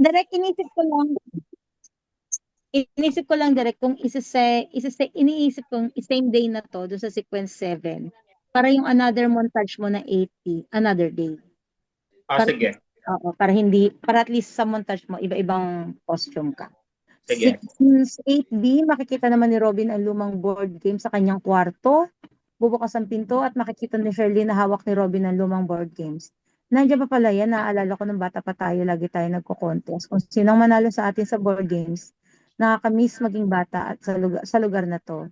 Direct inisip ko lang direct kung iniisip kong same day na to doon sa sequence 7 para yung another montage mo na 80 another day. Para, Sige. para at least sa montage mo iba-ibang costume ka. Sige. Since 8B, makikita naman ni Robin ang lumang board game sa kanyang kwarto. Bubukas ang pinto at makikita ni Shirley na hawak ni Robin ang lumang board games. Nandiyan pa pala yan, naalala ko nung bata pa tayo, lagi tayo nagko-contest. Kung sinong manalo sa atin sa board games, nakakamiss maging bata at sa lugar na to.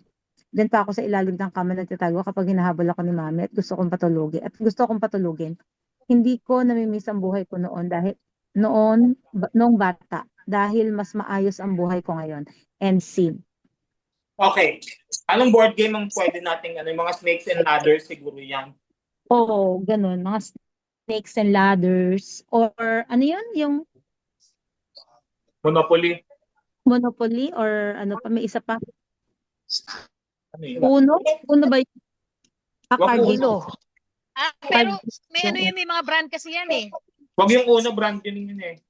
Diyan pa ako sa ilalim ng kama nagtatago kapag hinahabol ako ni Mami at gusto kong patulugin. Hindi ko namimiss ang buhay ko noong bata dahil mas maayos ang buhay ko ngayon. And scene. Okay. Anong board game ang pwede nating yung mga snakes and ladders siguro yan? Oo, ganun. Mga snakes and ladders or ano yun? Yung Monopoly. Monopoly or ano pa, may isa pa. Ano yun? Uno ba yun? Uno. Pero may ano yan, may mga brand kasi yan eh. Wag yung Uno, brand yun eh.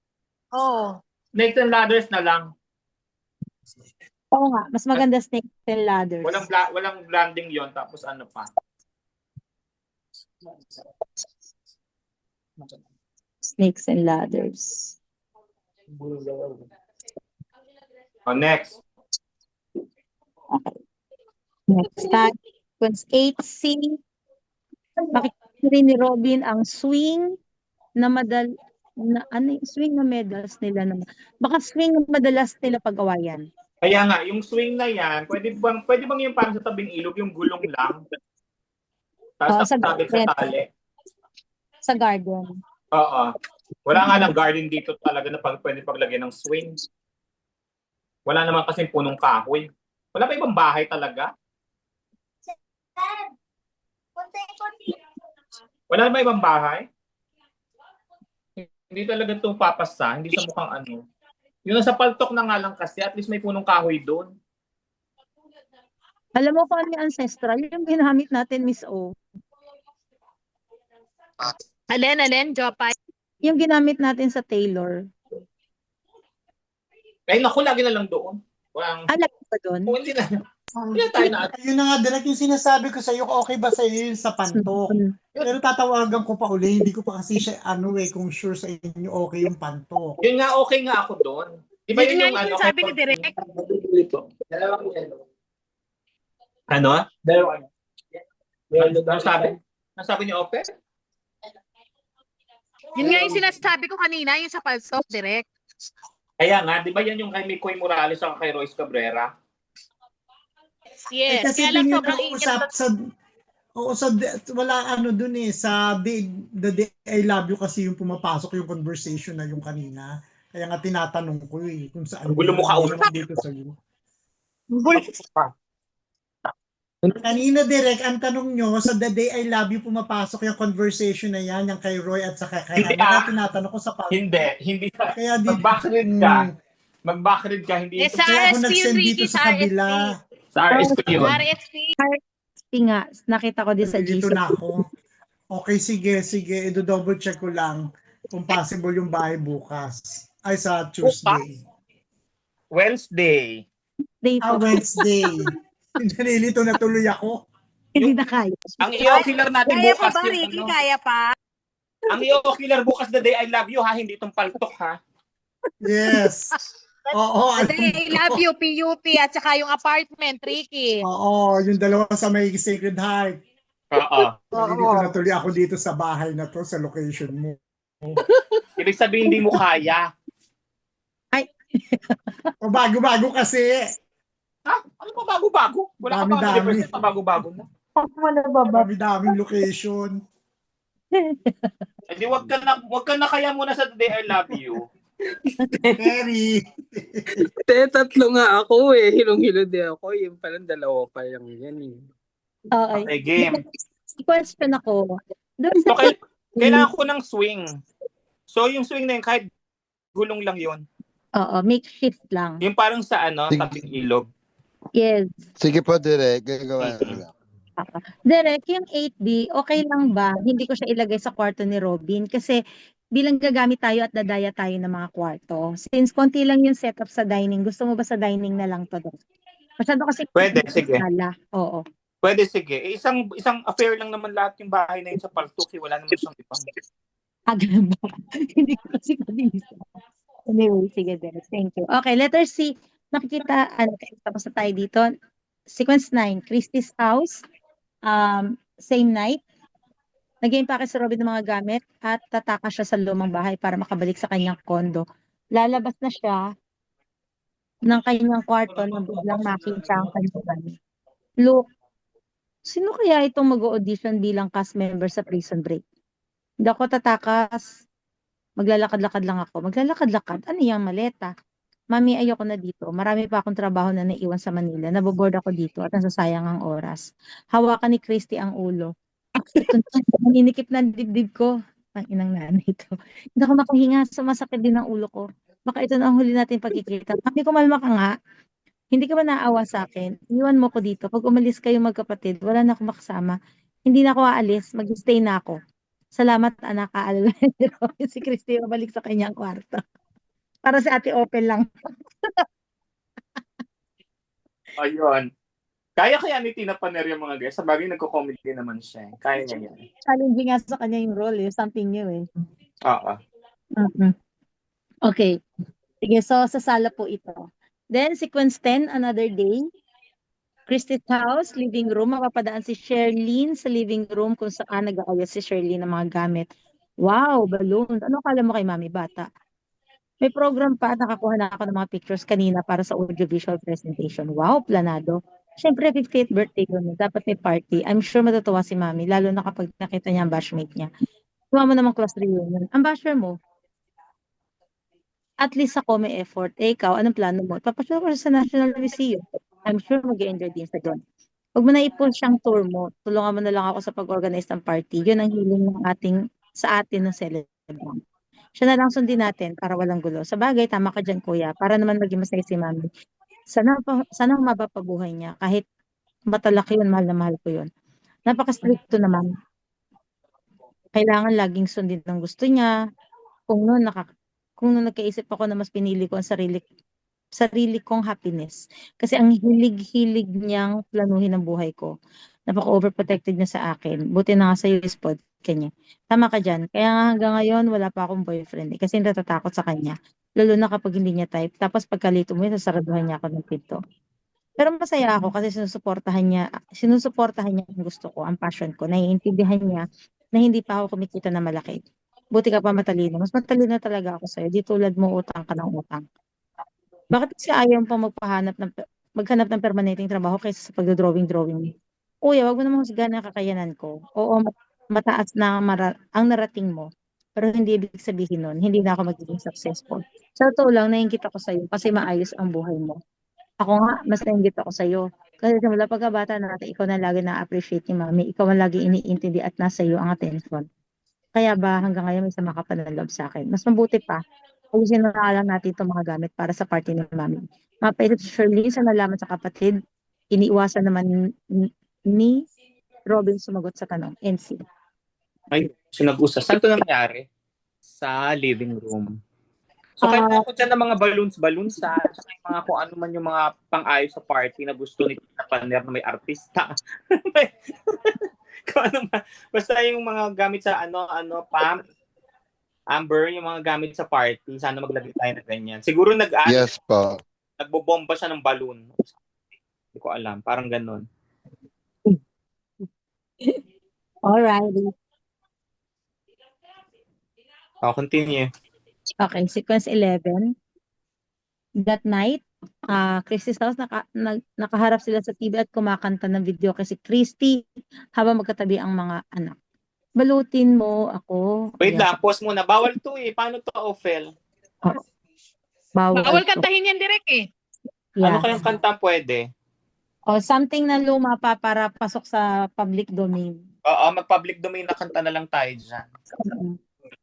Oo. Snakes and ladders na lang. Oo nga, mas maganda snakes and ladders. Walang branding yon tapos ano pa. Snakes and ladders. Next. Okay. Next time, sequence 8C. Makikita rin ni Robin ang swing na swing na medals nila naman. Baka swing na madalas nila pag-awayan. Kaya nga, yung swing na yan, pwede bang yung parang sa tabing ilog, yung gulong lang? Tapos nakasabit sa tali. Sa garden. Oo. Wala nga ng garden dito talaga na pwede paglagyan ng swing. Wala naman kasi punong kahoy. Wala pa ibang bahay talaga? Wala na ba ibang bahay? Hindi talaga ito papasa. Hindi sa mukhang ano. Yung nasa paltok na nga lang kasi, at least may punong kahoy doon. Alam mo kung ano yung ancestral? Yung ginamit natin, Miss O. Alin, Jopay? Yung ginamit natin sa Taylor. Eh, naku, lagi na lang doon. Lagi pa doon? Hindi na. Hindi tayo na. Yun na nga, direct yung sinasabi ko sa'yo, okay ba sa'yo yun sa pantok? Pero tatawagan ko pa uli, hindi ko pa kasi siya, kung sure sa inyo okay yung pantok. Yun nga, okay nga ako doon. Di ba yun yung ano? Sabi ni Direk. Ano? Nasabi niyo okay? Yun nga yung sinasabi ko kanina, yung sa Palsok, Direk. Kaya nga, di ba yan yung kay Mikoy Morales at kay Royce Cabrera? Yes. Kasi Kaya lang yun sobrang yung wala dun eh, sa The Day I Love You kasi yung pumapasok yung conversation na yung kanina. Kaya nga tinatanong ko eh, kung saan. Gulo mo kausap. Dito sa'yo. Kanina, Direk, ang tanong nyo, sa The Day I Love You pumapasok yung conversation na yan, yung kay Roy at saka kay Hindi Kaya tinatanong ko sa Hindi. Kaya mag-backread ka. Mag-backread ka. Hindi. Sa Kaya ako RSP nag-send yun, dito Ricky, sa kabila. Sa RSP yun. RSP. Nga, nakita ko din sa Dito GC. na ako. Okay, sige. I-double check ko lang kung possible yung bahay bukas. Ay, sa Tuesday. Wednesday. Wednesday. Nalilito na tuloy ako. Hindi na kaya. Ang i-ocular natin Kaya bukas pa ba, Ricky? yung Kaya pa? Ang i-ocular bukas The Day I Love You ha, hindi itong paltok ha. Yes. Oo. The Day I Love You, PUP, at saka yung apartment, Ricky. Oo, yung dalawa sa may Sacred Heart. Oo. Nalilito na tuloy ako dito sa bahay na to, sa location mo. Ibig sabihin hindi mo kaya. O bago-bago kasi. Ha? Ano pa bago-bago? Wala ka pa Dami-dami. pa bago-bago na. Dami-daming location. Hindi wag ka na kaya muna sa The Day I Love You. Terry. Tatlo nga ako eh. Hilong-hilo din ako. Yung palang dalawa pa lang yan eh. Okay, game. Question ako. Doon sa So, kailangan ko ng swing. So, yung swing na yun, kahit gulong lang yun. Oo, makeshift lang. Yung parang sa tabing ilog. Yes. Sige po, Direk. Gagawa ko lang. Direk, yung 8B, okay lang ba? Hindi ko siya ilagay sa kwarto ni Robin kasi bilang gagamit tayo at dadaya tayo ng mga kwarto. Since konti lang yung setup sa dining, gusto mo ba sa dining na lang to? Dok? Masyado kasi Pwede, sa sige. sala. Oo. Pwede, sige. Isang affair lang naman lahat yung bahay na yun sa Paltuki. Wala naman siyang ibang. Ganun ba? Hindi ko kasi kabisa. Anyway, sige din. Thank you. Okay, letter C. Nakikita, tapos na tayo dito. Sequence 9, Christie's house. Same night. Nag-impake si Robin ng mga gamit at tataka siya sa lumang bahay para makabalik sa kanyang kondo. Lalabas na siya ng kanyang kwarto na biglang makita ang kanyang gamit. Look, sino kaya itong mag-audition bilang cast member sa Prison Break? Hindi ako tatakas. Maglalakad-lakad lang ako. Maglalakad-lakad? Ano yung maleta? Mami, ayoko na dito. Marami pa akong trabaho na naiwan sa Manila. Naboboard ako dito at nasasayang ang oras. Hawakan ni Christy ang ulo. Maninikip na ang dibdib ko. Ang inang nanay ito. Hindi ako makahinga. Sumasakit din ang ulo ko. Baka ito na ang huli natin pagkikita. Mami, kumalma ka nga. Hindi ka ba naawa sa akin? Iwan mo ko dito. Pag umalis kayo magkapatid, wala na akong makasama. Hindi na ako aalis. Mag-stay na ako. Salamat, anak. Kaalala ni Robin si Christy balik sa kanyang kwarto. Para si Ate Opel lang. Ayun. Kaya ni Tina Paner yung mga guys. Sa bagay, nagko-comedy naman siya. Kaya niya yan. Challenging nga sa kanya yung role. Something new eh. Oo. Okay. Sige, so sa sala po ito. Then, sequence 10, another day. Christie's house, living room. Mapapadaan si Sherlyn sa living room kung saan nag-aayos si Sherlyn ng mga gamit. Wow, balloons. Ano kala mo kay Mami Bata? May program pa at nakakuha na ako ng mga pictures kanina para sa audiovisual presentation. Wow, planado. Siyempre, 50th birthday yun. Dapat may party. I'm sure matutuwa si Mami, lalo na kapag nakita niya ang batchmate niya. Tuwa mo namang class reunion. Ang basher mo, at least ako may effort. Eh, ikaw, anong plano mo? Papasyal ko siya sa National Museum. I'm sure mag-enjoy din sa doon. Huwag mo na i-push ang tour mo. Tulungan mo na lang ako sa pag-organize ng party. Yun ang hiling ng sa atin ng celebrant. Siya na lang sundin natin para walang gulo. Sa bagay, tama ka dyan, kuya. Para naman maging masaya si mami. Sana humaba pa buhay niya. Kahit matalaki yun, mahal na mahal ko yun. Napaka-stricto naman. Kailangan laging sundin ng gusto niya. Kung noon nagkaisip ako na mas pinili ko ang sarili kong happiness. Kasi ang hilig-hilig niyang planuhin ang buhay ko. Napaka-overprotected niya sa akin. Buti na nga sa spot kanya. Tama ka dyan. Kaya nga hanggang ngayon, wala pa akong boyfriend. Kasi natatakot sa kanya. Lalo na kapag hindi niya type. Tapos pagkalito mo, sasaraduhan niya ako ng pinto. Pero masaya ako kasi sinusuportahan niya ang gusto ko, ang passion ko. Naiintindihan niya na hindi pa ako kumikita na malaki. Buti ka pa matalino. Mas matalino talaga ako sa'yo. Di tulad mo utang ka ng utang. Bakit kasi ayaw pa maghanap ng permanenteng trabaho kaysa sa pagdodrawing-drawing? Kuya, wag mo naman husgahan ang kakayanan ko. Oo, mataas na ang narating mo. Pero hindi ibig sabihin nun, hindi na ako magiging successful. Sa totoo lang, naiingit ako sa'yo kasi maayos ang buhay mo. Ako nga, mas nainggit ako sa'yo. Kasi simula pagkabata natin, ikaw na lagi na-appreciate ni mami. Ikaw ang lagi iniintindi at nasa iyo ang attention. Kaya ba hanggang ngayon may sama ka pa ng love sa akin? Mas mabuti pa, ayusin na lang natin itong mga gamit para sa party ni mami. Mapailit si Shirley sa nalaman sa kapatid. Iniiwasan naman ni Robin sumagot sa tanong. NC. Ay, sinag-usap. Saan ito nangyari? Sa living room. So, kaya ako dyan ng mga balloons sa yung mga kung ano man yung mga pang-ayos sa party na gusto ni Tina Paner na may artista. Kung ano man. Basta yung mga gamit sa Pam, Amber, yung mga gamit sa party, sana maglagay tayo ng ganyan. Siguro Yes po. nagbobomba siya ng balloon. Hindi ko alam. Parang ganun. Alrighty. Continue. Okay, sequence 11. That night, Christy's house, nakaharap sila sa TV at kumakanta ng video kasi Christy habang magkatabi ang mga anak. Balutin mo ako. Wait Ayan. lang, pause muna. Bawal to eh. Paano to, Ophel? Bawal Bawal to. kantahin yan direct eh. Ano Yeah. kayang kanta pwede? Something na luma pa para pasok sa public domain. Oo, mag-public domain na kanta na lang tayo dyan.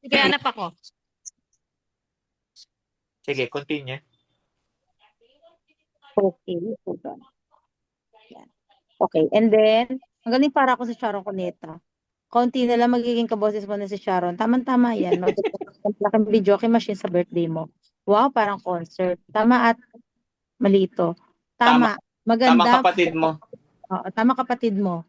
Sige, hanap ako. Sige, continue. Okay, hold on. Yan. Okay, and then, ang galing para ako sa Charo Cuneta. Konti na lang magiging kaboses mo na si Sharon. Tama-tama yan. Maglaking video machine sa birthday mo. Wow, parang concert. Tama at mali ito. Tama. Tama. Tamang Maganda. kapatid mo. Oo, tama kapatid mo.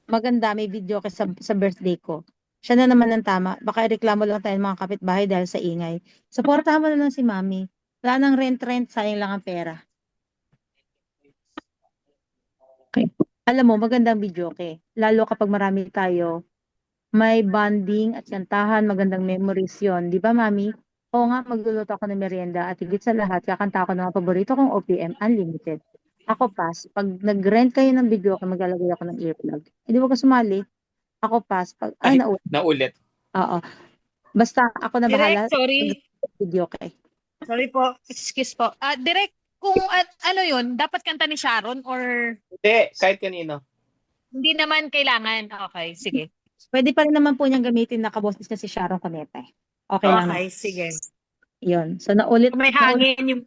Maganda, may video sa birthday ko. Siya na naman ang tama. Baka ireklamo lang tayo ng mga kapitbahay dahil sa ingay. Supportahan mo na lang si Mami. Wala nang rent, sayang lang ang pera. Okay. Alam mo, magandang video, okay? Lalo kapag marami tayo, may bonding at kantahan, magandang memories yon, di ba, Mami? Oo nga, magluluto ako ng merienda at higit sa lahat, kakanta ako ng mga paborito kong OPM Unlimited. Ako pass, pag nag-rent kayo ng video, maglalagay ako ng earplug. Hindi mo ka sumali. Ako pass, pag, ay, Ay, naulit. Oo. Basta ako na bahala. Direct, sorry. Video, okay? Sorry po. Excuse po. Direct, kung ano yun, dapat kanta ni Sharon or Hindi, kahit kanino. hindi naman kailangan? Okay, sige. Pwede pa rin naman po niyang gamitin na kaboses niya si Sharon Cuneta. Okay lang. Okay, sige. Yun. So, naulit. May hangin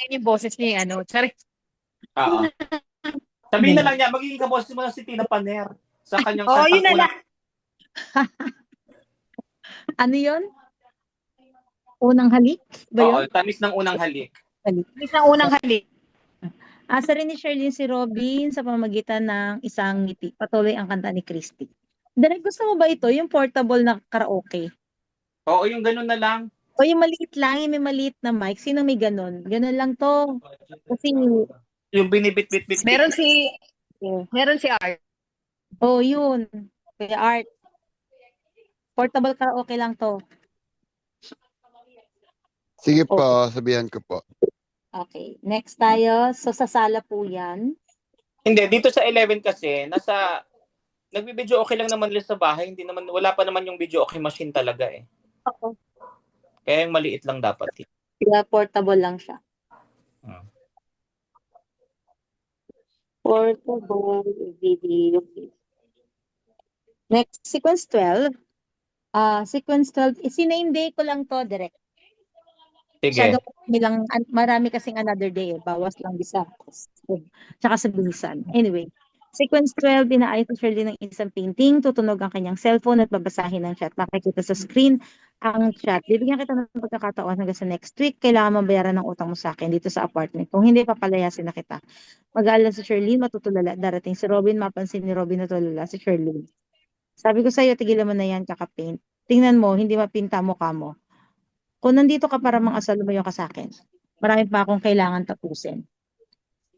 yung boses niya, ano. Sorry. Oo. Sabihin na lang niya, magiging kaboses mo na si Tina Paner sa kanyang Oh, kantang yun na unang- lang. Ano yun? Unang halik? Ba yun? Oo, tamis ng unang halik. Isang unang halik. Asa rin ni Sherlyn si Robin sa pamamagitan ng isang ngiti. Patuloy ang kanta ni Christy. Direk, gusto mo ba ito? Yung portable na karaoke? Oo, yung ganun na lang. O yung maliit lang, yung may maliit na mic. Sino may ganun? Ganun lang to. Kasi, Yung binibit-bit-bit. Meron si Art. yun. Kuya Art. Portable karaoke lang to. Sige po, sabihan ko po. Okay. Next tayo. So, sa sala po yan. Hindi, dito sa 11 kasi, nagbibideo okay lang naman nila sa bahay. Hindi naman, wala pa naman yung video okay machine talaga eh. Oo. Kaya yung maliit lang dapat. Kaya portable lang siya. Portable video. Next, sequence 12. Sequence 12, siname day ko lang to, direct. Sige. Marami kasing another day, bawas lang bisa. Tsaka sa bilisan. Anyway, sequence 12, inaayos si Shirley ng isang painting, tutunog ang kanyang cellphone at babasahin ang chat. Makikita sa screen ang chat. Bibigyan kita ng pagkakataon hanggang sa next week, kailangan mabayaran ng utang mo sa akin dito sa apartment. Kung hindi, papalayasin na kita. Mag-aalala si Shirley, matutulala. Darating si Robin, mapansin ni Robin na tulala si Shirley. Sabi ko sa'yo, tigilan mo na yan, kaka-paint. Tingnan mo, hindi mapinta mukha mo. Kung nandito ka para mang-asal, lumayo ka sa akin. Marami pa akong kailangan tapusin.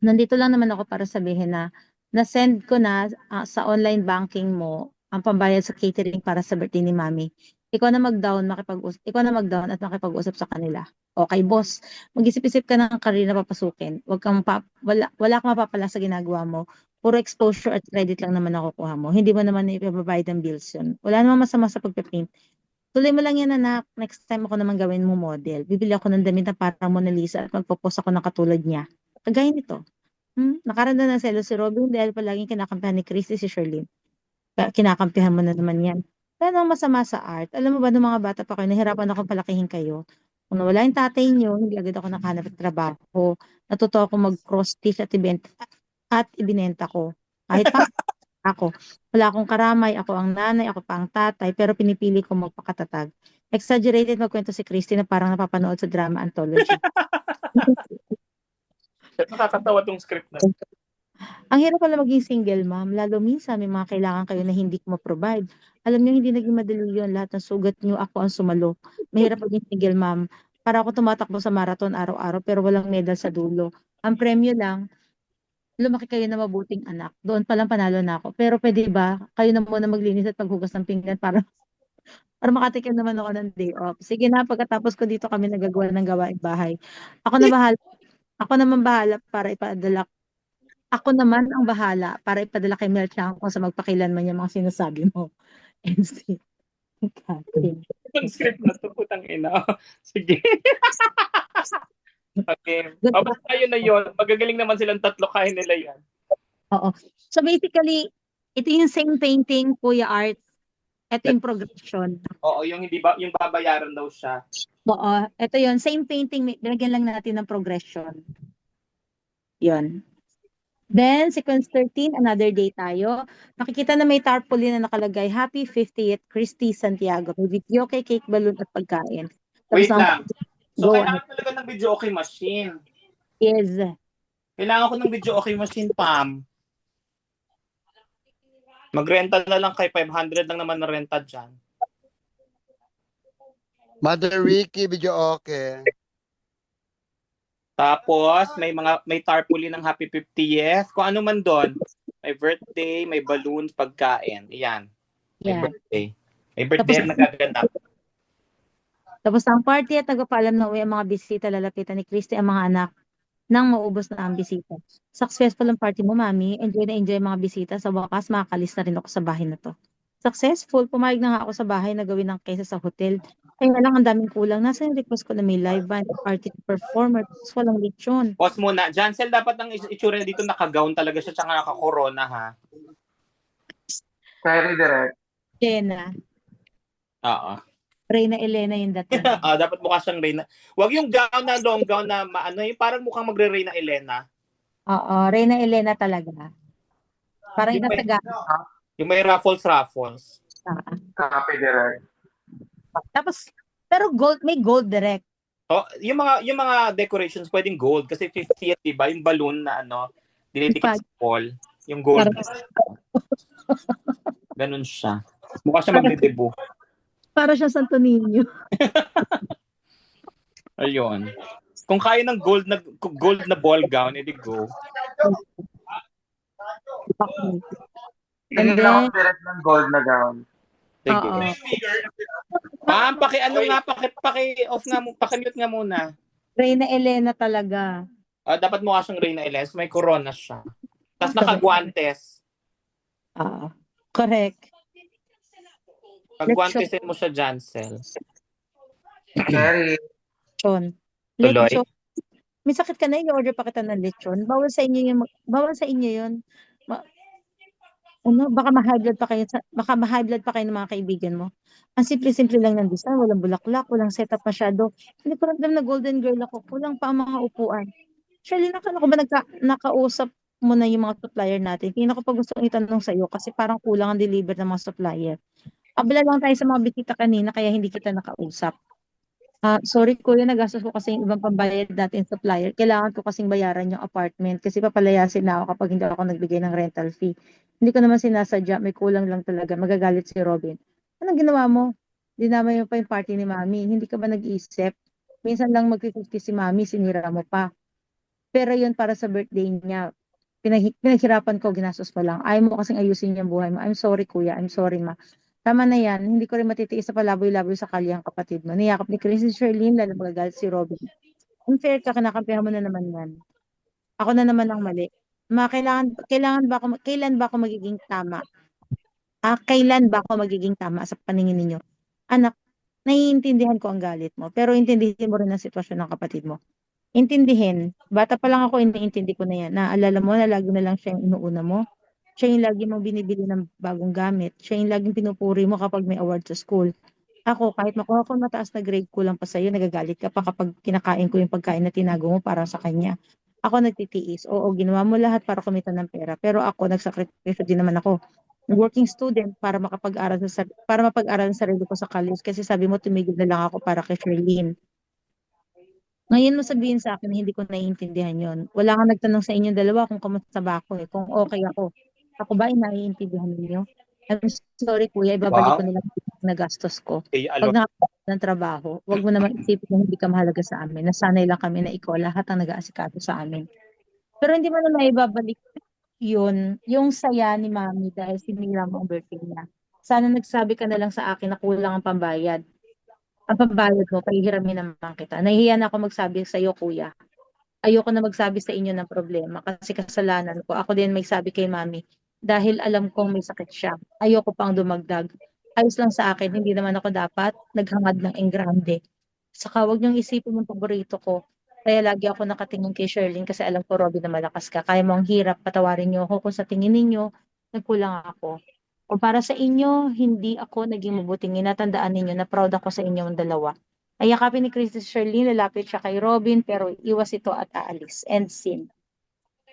Nandito lang naman ako para sabihin na na-send ko na sa online banking mo ang pambayad sa catering para sa birthday ni Mami. Ikaw na mag-down at makipag-usap sa kanila. Okay, boss. Mag-isip-isip ka ng career na papasukin. Wala kang mapapala sa ginagawa mo. Puro exposure at credit lang naman nakukuha mo. Hindi mo naman ipababayad ng bills yun. Wala namang masama sa pagpe-paint. Tuloy mo lang yan, anak. Next time ako naman gawin mo model. Bibili ako ng damit na parang Mona Lisa at magpo-post ako ng katulad niya. Kagaya nito. Nakaranda ng selo si Robin dahil palaging kinakampihan ni Christy si Sherlyn. Kinakampihan mo na naman yan. Wala namang masama sa art. Alam mo ba, nung mga bata pa kayo, nahirapan akong palakihin kayo. Kung nawala yung tatay niyo, hindi agad ako nakahanap ng trabaho. Natuto ako mag-cross stitch at ibinenta ko. Kahit pa ako. Wala akong karamay, ako ang nanay, ako pa ang tatay, pero pinipili ko magpakatatag. Exaggerated magkwento si Christy na parang napapanood sa drama anthology. Nakakatawa tong script na. Ang hirap pala maging single mom, lalo minsan may mga kailangan kayo na hindi ko ma-provide. Alam niyo, hindi naging madali yun. Lahat ng sugat niyo, ako ang sumalo. Mahirap maging single mom. Para ako tumatakbo sa marathon araw-araw, pero walang medal sa dulo. Ang premyo lang, lumaki kayo na mabuting anak. Doon pa lang panalo na ako. Pero pwede ba, kayo na muna maglinis at maghugas ng pinggan para makatikim naman ako ng day off. Sige na, pagkatapos ko dito kami nagagawa ng gawaing bahay. Ako naman bahala para ipadala. Ako naman ang bahala para ipadala kay Mel Chang kung sa magpakilanman yung mga sinasabi mo. MC. Itong script na to, putang ina. Sige. Okay. Basta yun na yun. Magagaling naman silang tatlo, kaya nila yan. Oo. So basically, ito yung same painting, Kuya Art. Ito yung progression. Oo, yung hindi ba yung babayaran daw siya. Oo. Ito yun, same painting, binagyan lang natin ng progression. Yun. Then, sequence 13, another day tayo. Makikita na may tarpaulin na nakalagay, Happy 50th Christy Santiago. May video, cake, balloon at pagkain. Tapos Wait ang lang. So, go ahead. kailangan talaga ng video okay machine. Is, Kailangan ko ng video okay machine, Pam. Magrenta na lang kay 500 lang naman na renta dyan. Mother Ricky, video okay. Tapos, may tarpaulin ng Happy 50th. Kung ano man doon. May birthday, may balloons, pagkain. Iyan. May yan. birthday. May birthday Tapos- na nagaganap. Tapos ang party at nagpapaalam na uwi ang mga bisita, lalapitan ni Christy ang mga anak nang maubos na ang bisita. Successful ang party mo, Mami. Enjoy na enjoy ang mga bisita. Sa wakas, makakalis na rin ako sa bahay na to. Successful. Pumayag na nga ako sa bahay na gawin ng kaysa sa hotel. Ay na lang, ang daming kulang. Nasa yung request ko na may live band, party performer, tapos walang lechon. Pause muna. Jancel, dapat ang itsura dito naka-gown talaga siya tsaka naka-corona, ha? Sorry, direct. Elena. Oo. Reyna Elena yung dating. Dapat mukha siyang Reyna. Huwag yung gown na long gown na maano, yung parang mukhang magre-Reyna Elena. Oo, Reyna Elena talaga. Parang Yung may- nataga. Yung may ruffles. Copy, direct. Tapos, pero gold, may gold direct. Oh, yung mga decorations pwedeng gold kasi 50th, 'di ba? Yung balloon na dinidikit sa wall, yung gold. Ganun siya. Mukha siya magdedebo. Para siya Santo Niño. Ayun. Kung kaya ng gold na ball gown, edi go. And Tingin lang then, ako direct ng gold na gown. Sige. oo. Pam, paki-off nga mo, paki-mute nga muna. Reyna Elena talaga. Dapat mukha siyang Reyna Elena, may corona siya. Tapos naka-guantes. Oo. Correct. Pag-guantesin mo siya, Jancel. Sorry. Lechon. Tuloy. Lechon. May sakit ka na, i-order pa kita ng lechon. Bawal sa inyo yun. Baka ma-high blood pa kayo ng mga kaibigan mo. Ang simple-simple lang ng design, walang bulaklak, walang setup masyado. Hindi ko ramdam na golden girl ako. Kulang pa ang mga upuan. Shirley, nakala ko ba nakausap mo na yung mga supplier natin? Hindi ko pa gusto itanong sa'yo kasi parang kulang ang deliver ng mga supplier. Abala lang tayo sa mga bisita kanina kaya hindi kita nakausap. Sorry kuya, nagastos ko kasi yung ibang pambayad natin supplier. Kailangan ko kasing bayaran yung apartment kasi papalayasin na ako kapag hindi ako nagbigay ng rental fee. Hindi ko naman sinasadya, may kulang lang talaga. Magagalit si Robin. Anong ginawa mo? Dinamay mo pa yung party ni Mami. Hindi ka ba nag-iisip? Minsan lang mag-50 si Mami, sinira mo pa. Pero yun para sa birthday niya. Pinaghirapan ko, ginastos mo lang. Ayaw mo kasing ayusin yung buhay mo. I'm sorry kuya, I'm sorry ma. Tama na yan, hindi ko rin matitiis sa palaboy-laboy sa kalyang kapatid mo. Niyakap ni Chris and Sherlyn, lalo magagalit si Robin. Unfair ka, kinakampihan mo na naman yan. Ako na naman ang mali. Kailan ba ako magiging tama? Kailan ba ako magiging tama sa paningin ninyo? Anak, naiintindihan ko ang galit mo, pero intindihin mo rin ang sitwasyon ng kapatid mo. Intindihin. Bata pa lang ako, iniintindi ko na yan. Naalala mo na lagi na lang siya yung inuuna mo. Siya yung lagi mong binibili ng bagong gamit. Siya yung laging pinupuri mo kapag may award sa school. Ako, kahit makuha ko mataas na grade, kulang pa sa'yo, nagagalit ka pa kapag kinakain ko yung pagkain na tinago mo para sa kanya. Ako nagtitiis. Oo, ginawa mo lahat para kumita ng pera. Pero ako, nagsakripisyo din naman ako. Working student para mapag-aral ng sarili ko sa college. Kasi sabi mo, tumigil na lang ako para kay Sherlyn. Ngayon mo sabihin sa akin na hindi ko naiintindihan yon. Wala kang nagtanong sa inyong dalawa kung kamusta ba ako kung okay ako. Ako ba ay naiintindihan ninyo? I'm sorry kuya, ibabalik ko nila ang nagastos ko. Pag nakakita ng trabaho, wag mo naman isipin na hindi ka mahalaga sa amin. Nasanay lang kami na ikaw lahat ang nag-aasikaso sa amin. Pero hindi mo na maibabalik yun, yung saya ni Mami dahil sinira mo ang birthday niya. Sana nagsabi ka na lang sa akin na kulang ang pambayad. Ang pambayad mo, pahihiramin naman kita. Nahihiya na ako magsabi sa iyo, kuya. Ayoko na magsabi sa inyo ng problema kasi kasalanan ko. Ako din may sabi kay Mami dahil alam kong may sakit siya. Ayoko pang dumagdag. Ayos lang sa akin, hindi naman ako dapat naghangad ng engrande. Saka wag niyong isipin yung paborito ko. Kaya lagi ako nakatingin kay Sherlyn kasi alam ko, Robin, na malakas ka. Kaya mo ang hirap, patawarin niyo ako kung sa tingin ninyo, nagkulang ako. Kung para sa inyo, hindi ako naging mabuting ina. Tandaan ninyo na proud ako sa inyong dalawa. Ay yakapin ni Chris Sherlyn, lalapit siya kay Robin, pero iwas ito at aalis. End scene.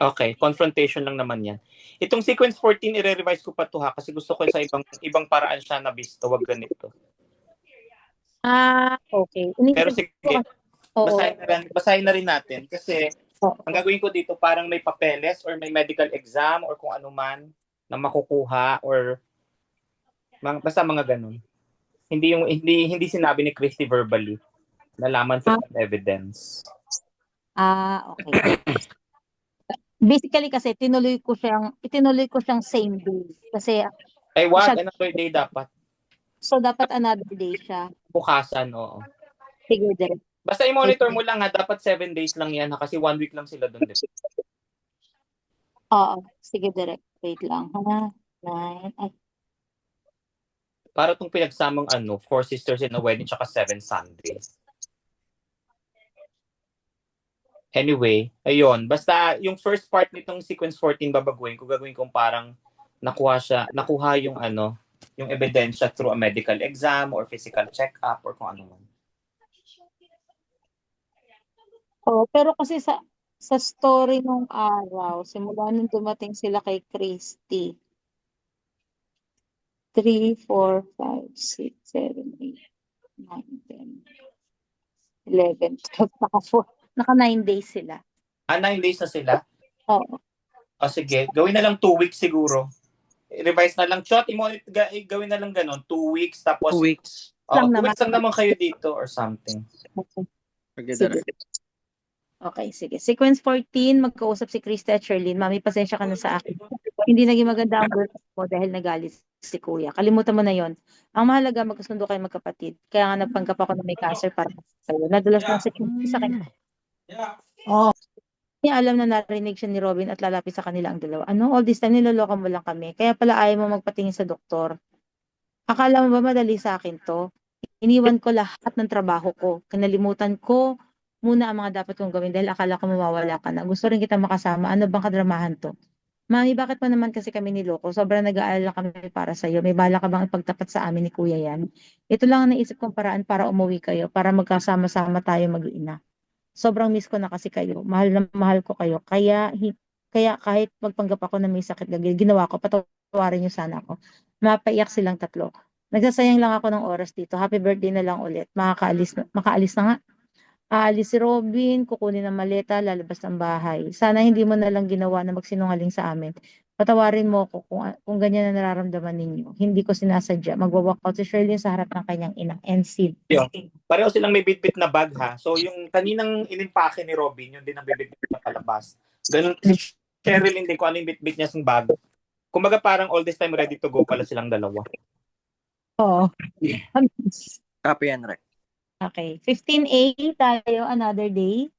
Okay, confrontation lang naman yan. Itong sequence 14, i-revise ko pa to ha, kasi gusto ko sa ibang paraan siya na visto, wag ganito. Okay. Pero Inisip ko sige, oo. basahin na rin natin kasi Oo. ang gagawin ko dito parang may papeles or may medical exam or kung ano man na makukuha or basta mga ganun. Hindi sinabi ni Christy verbally. Nalaman sa evidence. Okay. Basically kasi itinuloy ko siyang same day kasi Ay, wag, another day dapat. so dapat another day siya. Bukasan, oo. Sige, direct. Basta i-monitor mo lang ha, dapat 7 days lang yan ha, kasi 1 week lang sila doon. Oo, sige, direct. Wait lang ha. 9. Ay, Para itong pinagsamang 4 sisters in a wedding tsaka 7 Sundays. Anyway, ayun. Basta yung first part nitong sequence 14 babaguhin ko, gagawin kong parang nakuha yung yung ebidensya through a medical exam or physical check-up or kung ano man. pero kasi sa story nung araw, simula nung dumating sila kay Christy, 3, 4, 5, 6, 7, 8, 9, 10, 11, 12, naka 9 days sila. 9 days na sila? Oo. Sige, gawin na lang 2 weeks siguro. I-revise na lang. Gawin na lang ganun. 2 weeks tapos 2 weeks. 2 weeks lang naman kayo dito or something. Okay, Sige. Okay, sige. Sequence 14, magkausap si Krista at Sherlyn. Mami, pasensya ka na sa akin. Hindi naging maganda ang work ko dahil nagalit si Kuya. Kalimutan mo na yon. Ang mahalaga, magkasundo kayo magkapatid. Kaya nga nagpanggap ako na may cancer para sa'yo. Nadulas lang sa kanya. Niya alam na narinig siya ni Robin at lalapit sa kanila ang dalawa. All this time niloloko mo lang kami. Kaya pala ayaw mo magpatingin sa doktor. Akala mo ba madali sa akin to? Iniwan ko lahat ng trabaho ko. Kinalimutan ko muna ang mga dapat kong gawin dahil akala ko mawawala ka na. Gusto rin kita makasama. Ano bang kadramahan to? Mami, bakit mo naman kasi kami niloko? Sobrang nag-aalala kami para sa'yo. May bala ka bang ipagtapat sa amin ni Kuya yan? Ito lang ang naisip kong paraan para umuwi kayo, para magkasama-sama tayo mag-iina. Sobrang miss ko na kasi kayo. Mahal na mahal ko kayo. Kaya kahit magpanggap ako na may sakit ginawa ko, patawarin niyo sana ako. Mapaiyak silang tatlo. Nagsasayang lang ako ng oras dito. Happy birthday na lang ulit. Makaalis na nga. Aalis si Robin, kukunin ang maleta, lalabas ng bahay. Sana hindi mo na lang ginawa na magsinungaling sa amin. Patawarin mo ako kung ganyan na nararamdaman ninyo. Hindi ko sinasadya. Magwa-walkout si Shirley sa harap ng kanyang ina. And Sid. Pareho silang may bitbit na bag ha. So yung kaninang inimpake ni Robin, yun din ang bibitbit na palabas. Ganun si Sherilyn din kung ano yung bitbit niya sa bag. Kumbaga parang all this time ready to go pala silang dalawa. Oo. Copy yan, Rek. Okay. 15A tayo, another day.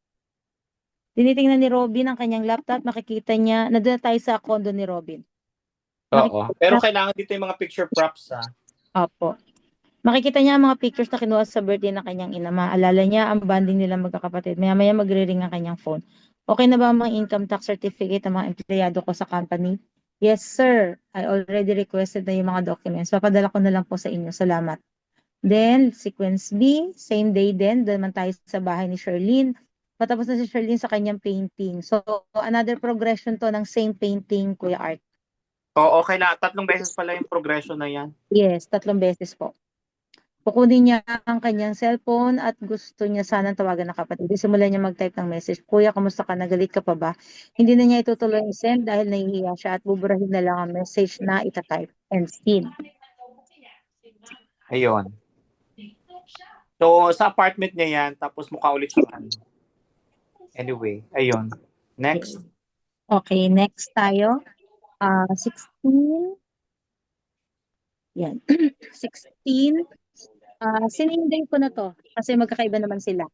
Tinitingnan ni Robin ang kanyang laptop. Makikita niya, nandun tayo sa condo ni Robin. Oo. Pero kailangan dito yung mga picture props ha. Opo. Makikita niya ang mga pictures na kinuha sa birthday ng kanyang ina. Maalala niya ang bonding nila magkakapatid. Maya-maya magre-ring ang kanyang phone. Okay na ba ang mga income tax certificate ng mga empleyado ko sa company? Yes, sir. I already requested na yung mga documents. Papadala ko na lang po sa inyo. Salamat. Then, sequence B, same day din. Doon man tayo sa bahay ni Sherlyn. Patapos na si Sherlyn sa kanyang painting. So, another progression to ng same painting, Kuya Art. Oo, kailangan. 3 beses pala yung progression na yan. Yes, 3 beses po. Kukunin niya ang kanyang cellphone at gusto niya sanang tawagan ng kapatid. Simulan niya mag-type ng message. Kuya, kamusta ka? Nagalit ka pa ba? Hindi na niya itutuloy yung send dahil nahihiya siya at buburahin na lang ang message na itatype. And send. Ayun. So, sa apartment niya yan, tapos mukha ulit siya. Anyway, ayun. Next. Okay, next tayo. 16. Yan. 16. Siningday ko na to kasi magkakaiba naman sila.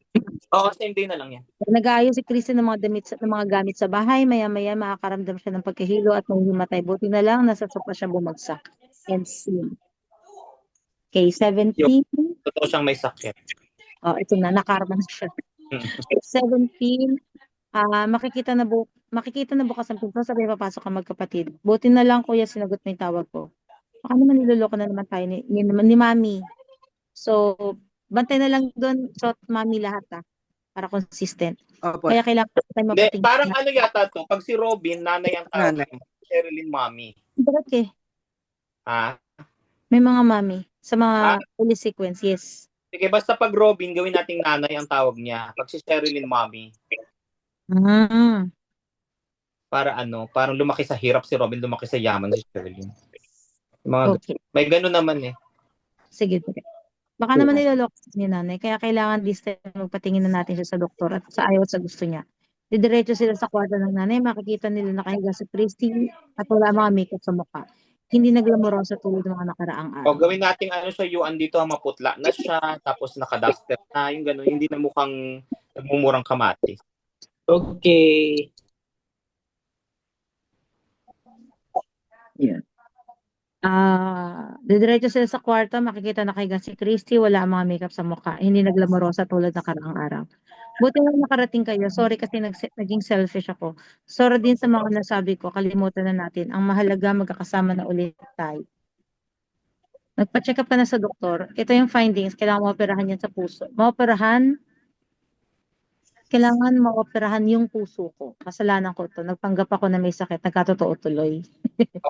Oo, same day na lang yan. Nag-aayos si Kristen ng mga gamit sa bahay. Maya-maya makakaramdam siya ng pagkahilo at mahihimatay. Buti na lang, nasa sopa siya bumagsak. And scene. Okay, 17. Totoo siyang may sakit. Ito na, nakarma na siya. 17. Makikita na bukas ang pinto, sabay papasok ang magkapatid. Buti na lang, kuya, sinagot mo yung tawag ko. Baka naman niloloko na naman tayo ni Mami. So, bantay na lang doon, shot Mami lahat para consistent. Opo. Kaya kailangan tayo Hindi, mapatingin. parang ano yata to, pag si Robin, nanay ang tawag, Nanay. Sherilyn mommy. Bakit eh? Ha? May mga mami sa mga Ah. early sequence, yes. Sige, basta pag Robin, gawin nating nanay ang tawag niya. Pag si Sherilyn mommy, Mm. para ano, parang lumaki sa hirap si Robin, lumaki sa yaman si Sherilyn. Mga, Okay. may gano'n naman eh. Sige. Baka naman niloloko ni nanay. Kaya kailangan this time magpatingin na natin siya sa doktor at sa ayaw at sa gusto niya. Didiretso sila sa kwarto ng nanay. Makikita nila nakahiga si Christy at wala mga makeup sa mukha. Hindi naglamorosa tulad ng mga nakaraang O araw. gawin nating ano sa yuan dito, maputla na siya, tapos nakaduster na, yung gano'n, hindi na mukhang nagmumurang kamatis. Okay. Yun. Didiretso sila sa kwarto, makikita nakahiga si Christy, wala ang mga makeup sa mukha. Hindi naglamorosa tulad ng nakaraang araw. Buti nga nakarating kayo. Sorry kasi naging selfish ako. Sorry din sa mga nasabi ko. Kalimutan na natin. Ang mahalaga, magkakasama na ulit tayo. Nagpa-check up ka na sa doktor. Ito yung findings. Kailangan maoperahan yan sa puso. Kailangan maoperahan yung puso ko. Kasalanan ko to. Nagpanggap ako na may sakit. Nagkatotoo tuloy.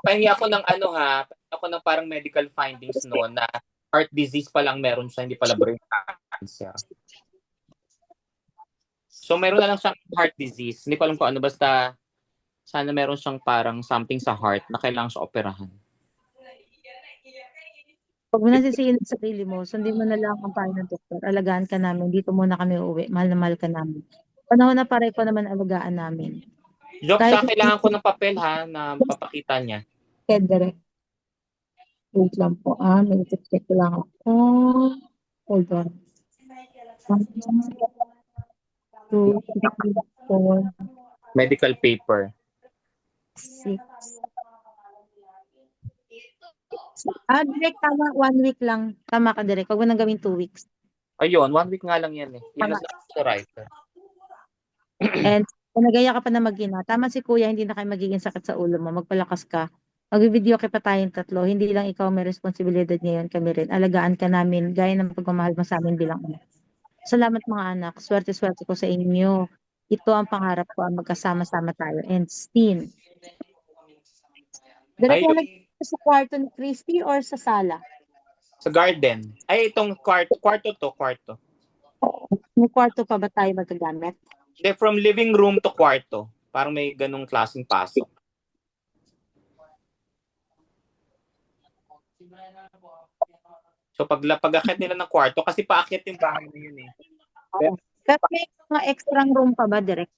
Pahingi ako ng ano ha, pahingi ako ng parang medical findings no, na heart disease pa lang meron siya, hindi pala brain cancer. So meron na lang siyang heart disease. Hindi ko alam kung ano, basta sana meron siyang parang something sa heart na kailangan siya operahan. Pag mo nasisihin sa sarili mo, sundin mo na lang ang payo ng doktor. Alagaan ka namin. Dito muna kami uuwi. Mahal na mahal ka namin. Panahon na pare ko naman alagaan namin. Joke Kahit- sa kailangan ko ng papel ha, na papakita niya. Kaya direct. Wait lang po. May check lang ako. Hold on. 1, 2, 3, 4, Medical paper. 6. Direct, tama. 1 week lang. Tama ka, direct. Huwag mo nang gawin 2 weeks. Ayun, 1 week nga lang yan eh. Yan ang sabi sa writer. And kung nagaya ka pa na mag-ina, tama si kuya, hindi na kayo magiging sakit sa ulo mo. Magpalakas ka. Mag-video ka pa tayong tatlo. Hindi lang ikaw may responsibilidad ngayon, kami rin. Alagaan ka namin, gaya ng pagmamahal mo sa amin bilang anak. Salamat mga anak. Swerte-swerte ko sa inyo. Ito ang pangarap ko, ang magkasama-sama tayo. And Steen. Direct Ayun. mo sa kwarto ni Christy or sa sala? Sa garden. Ay, itong kwarto to. May kwarto pa ba tayo magagamit? Hindi, from living room to kwarto. Parang may ganong klaseng pasok. So pag-akit nila ng kwarto, kasi paakit yung bahay na yun eh. Pero may mga extra room pa ba, direct?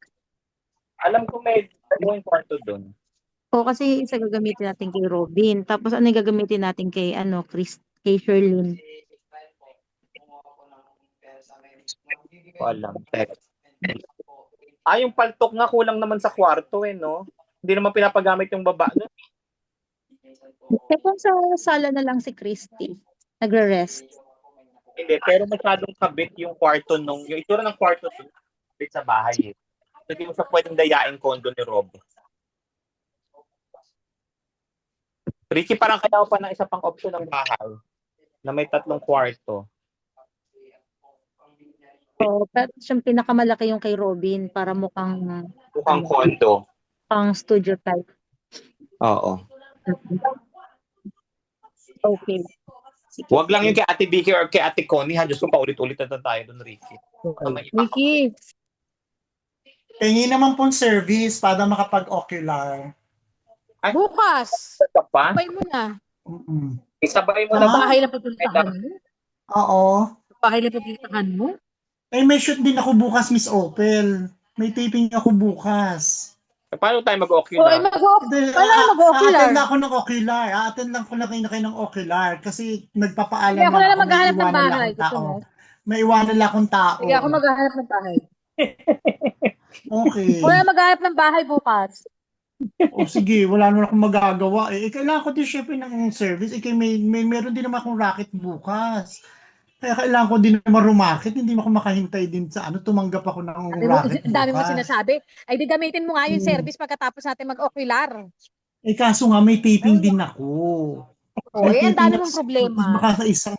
Alam ko may yung kwarto doon. O kasi isa gagamitin natin kay Robin. Tapos ano yung gagamitin natin kay kay Sherlyn? Ko alam. Yung paltok nga kulang naman sa kwarto eh, no? Hindi naman pinapagamit yung baba doon. Kung sa sala na lang si Christy, nagre-rest. Hindi, pero masyadong kabit yung kwarto yung itsura ng kwarto doon, kabit sa bahay eh. So, hindi mo siya pwedeng dayain condo ni Rob. Ricky, parang kailangan pa ng isa pang option ng bahay na may 3 kwarto. So, pero siyang pinakamalaki yung kay Robin para mukhang Condo. pang studio type. Oo. Okay. Huwag lang yung kay Ate Vicky or kay Ate Connie ha. Diyos ko, paulit-ulit na tayo doon, Ricky. Vicky, Pengi naman pong service para makapag-ocular. Bukas. Isa pa? Sabay mo na. Isabay mo na ba? Bahay na pupuntahan mo. Oo. Bahay na pupuntahan mo. May shoot din ako bukas, Miss Opel. May taping ako bukas. Paano tayo O, ay mag-ocular? mag-ocular. A-attend na ako ng ocular. A-attend lang ko na kayo ng ocular. Kasi nagpapaalam Sige, ako na lang may maghahanap ng iwanan lang bahay. akong Gusto tao. mo? May iwanan lang akong tao. Sige, ako maghahanap ng bahay. Okay. Ako na maghahanap ng bahay bukas. O sige, wala naman akong magagawa. Kailangan ko din syempre ng service. Meron din naman akong racket bukas. Kaya kailangan ko din naman rumakit. Hindi mo ako makahintay din sa tumanggap ako ng racket Ang dami mo bukas. sinasabi. Ay, di gamitin mo nga yung service pagkatapos natin mag-ocular. Kaso nga may taping din ako. O, ang dami mong problema. Baka sa isang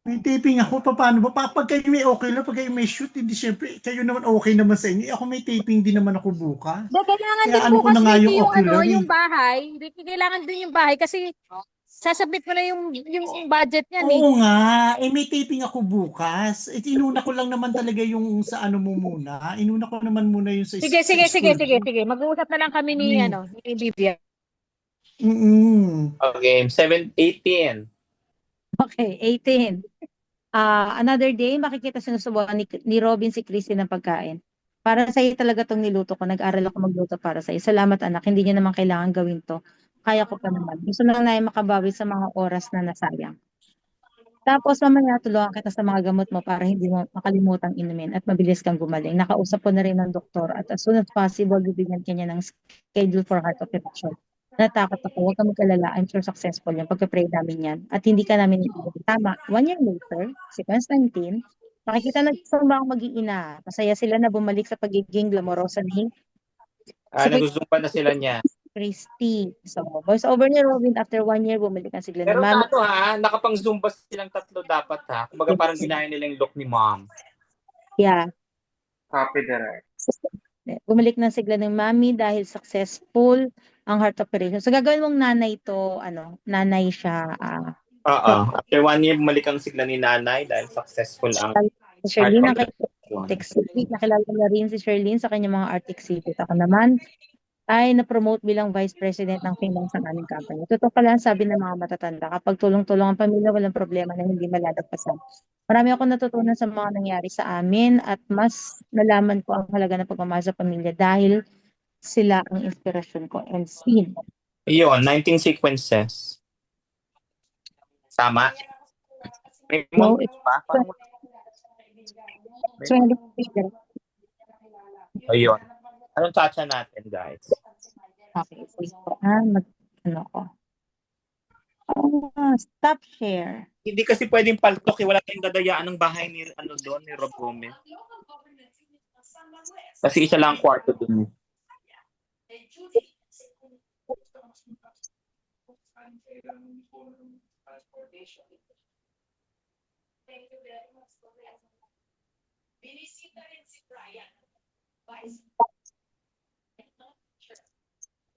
May taping ako, paano ba? Pag kayo may okay lang, pag kayo may shoot, hindi syempre, kayo naman okay naman sa inyo. Ako may taping din naman ako bukas. Kailangan Kaya din ano ko bukas na nga yung Ricky yung ocular yung eh. bahay. Ricky, kailangan din yung bahay kasi sasabit mo na yung budget niyan eh. Oo nga, may taping ako bukas. Inuna ko lang naman talaga yung sa ano mo muna. Inuna ko naman muna yung sa, Sige, sa sige, sige, school sige, mo. sige. Mag-uusap na lang kami Mm. ni Livia. Okay, 18. Okay, 18. Another day, makikita sinusubukan ni Robin si Christy ng pagkain. Para sa iyo talaga tong niluto ko. Nag-aral ako magluto para sa iyo. Salamat anak, hindi niyo naman kailangan gawin to. Kaya ko pa naman. Gusto lang na makabawi sa mga oras na nasayang. Tapos mamaya tulungan kita sa mga gamot mo para hindi mo makalimutang inumin at mabilis kang gumaling. Nakausap ko na rin ng doktor at as soon as possible, bibigyan kanya ng schedule for heart operation. Natakot ako, huwag kang mag-alala. I'm sure successful yan. Pagka-pray namin yan. At hindi ka namin iibigay. Tama. 1 year later, sequence 19, makikita na sumba ang mag-iina. Masaya sila na bumalik sa pagiging glamorosa ni Naguzumpa na sila niya. Christy. So, voice over ni Robin after 1 year, bumalik na sila ni Pero Mami. nakapang-zumba silang tatlo dapat ha. Kumbaga parang ginaya nila yung look ni mom. Yeah. Copy direct. Bumalik na sigla ng Mami dahil successful ang heart operation. So, gagawin mong nanay to, nanay siya. Oo. After 1 year, bumalik ang sigla ni nanay dahil successful ang Si Sherlyn, heart art exhibit. Nakilala na rin si Sherlyn sa kanyang mga art exhibit. Ako naman ay na-promote bilang Vice President ng finance ng aming company. Totoo pala ang sabi ng mga matatanda, kapag tulong-tulong ang pamilya, walang problema na hindi malalagpasan. Marami ako natutunan sa mga nangyari sa amin at mas nalaman ko ang halaga ng pagmamahal sa pamilya dahil sila ang inspirasyon ko and seen. Yun, 19 sequences. Tama? May No, montage pa? Parang So, ayun. Anong tatsa natin, guys? okay, wait po. Ano ko? Stop share. Hindi kasi pwedeng paltok wala tayong dadayaan ng bahay ni ni Rob Gomez. Kasi isa lang ang kwarto dun.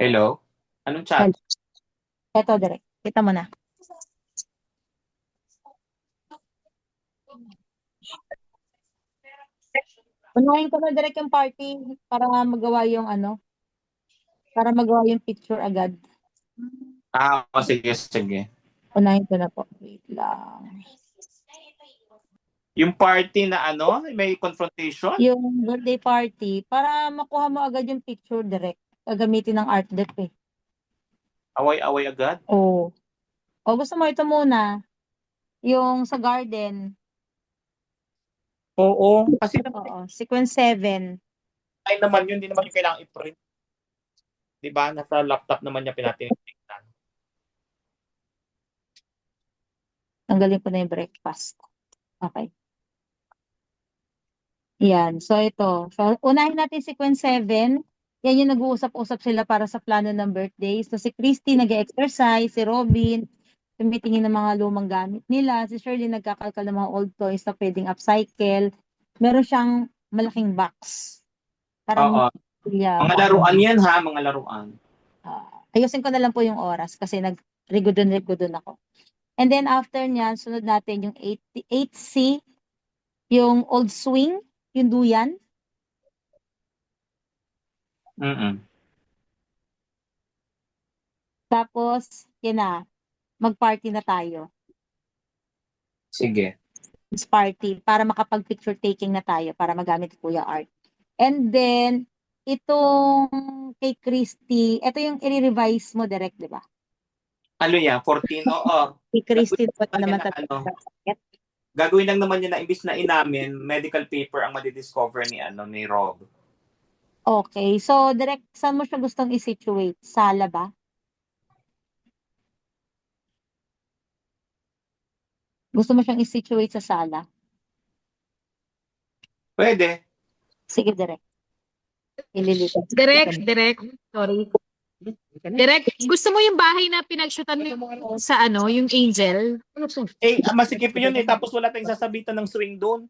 Hello? Anong chat? Ito, direct. Kita mo na. Unahin ko na direct yung party para magawa yung para magawa yung picture agad. Sige, sige. Unahin ko na po. Wait lang. Yung party na may confrontation? Yung birthday party, para makuha mo agad yung picture direct. Gagamitin ng art dep eh. Away-away agad? Oo. O gusto mo ito muna? Yung sa garden. Oo. Kasi Sequence 7. ay naman yun, hindi naman yung kailangang i-print. Diba? Nasa laptop naman niya pinatinitignan. Tanggalin ko na yung breakfast. Okay. Yan. So ito. So unahin natin sequence 7. Yan yung nag-uusap-usap sila para sa plano ng birthday. So si Christy nag-exercise, si Robin tumitingin ng mga lumang gamit nila, si Shirley nagkakalkal ng mga old toys na pwedeng upcycle. Meron siyang malaking box. Oo. Mga laruan yan ha, mga laruan. Ayusin ko na lang po yung oras kasi nag-rigodon ako. And then after niyan, sunod natin yung 8C, yung old swing, yung duyan. Tapos, yan na, mag-party na tayo. Sige. Party, para makapag-picture taking na tayo, para magamit Kuya Art. And then, itong kay Christy, ito yung i-revise mo direct, di ba? Ano yan? 14? Oo. Kay Christy, naman gagawin lang naman niya na imbis na inamin, medical paper ang madidiscover ni Rob. Okay. So, direct, saan mo siya gustong i-situate? Sala ba? Gusto mo siyang i-situate sa sala? Pwede. Sige, direct. Direct. Sorry. Direct, gusto mo yung bahay na pinagshootan mo sa yung Angel? Masikip yun tapos wala tayong sasabitan ng swing doon.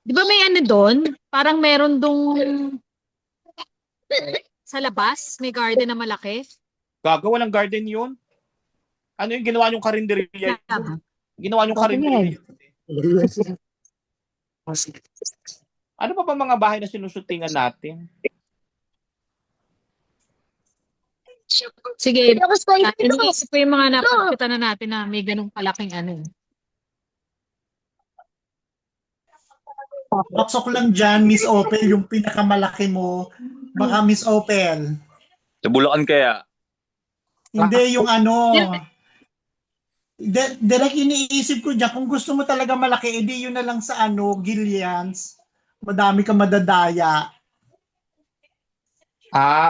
Di ba may doon? Parang meron dong sa labas, may garden na malaki. Gagawa ng garden yun. Ano yung ginawa yung karinderya? Ginawa yung karinderya. Ano pa ba mga bahay na sinushootingan natin? Sige, iniisip ko yung mga napagkita na natin na may ganung kalaking Baksok lang dyan, Miss Opel, yung pinakamalaki mo. Baka Miss Opel. Sa Bulacan kaya? Hindi, yung direct iniisip ko dyan, kung gusto mo talaga malaki, edi yun na lang sa Gillians. Madami ka madadaya.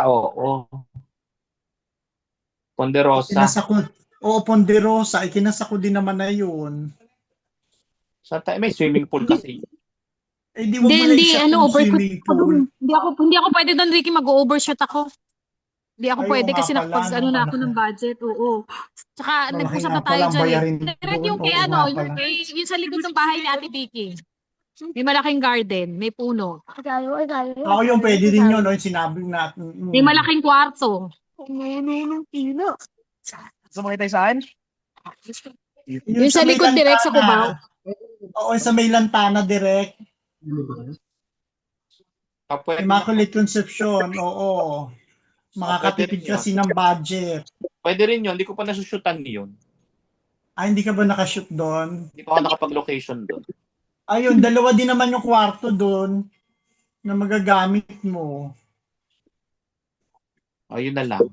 Oo. Ponderosa. Ponderosa. Ikinasa ko din naman na yun. May swimming pool kasi. Di mo malay overshoot. swimming pool. Hindi ako pwede doon, Ricky, mag-overshoot ako. Hindi ako pwede nga kasi pala, na ako ng budget. Oo. Tsaka nag-usap na tayo dyan. Direct yung kay yung sa likod ng bahay ni Ate Vicky. May malaking garden, may puno. Ako yung pwede din yun, yung sinabi natin. May malaking kwarto. Sumakay tayo saan? Yung sa likod direct sa Cubao. Oo, sa may lantana direct. Immaculate Conception, oo. Makakatipid kasi ng budget. Pwede rin yun, hindi ko pa nasushootan yun. Hindi ka ba nakashoot doon? Hindi pa ako nakapag-location doon. Ayun, dalawa din naman yung kwarto doon na magagamit mo. Ayun na lang.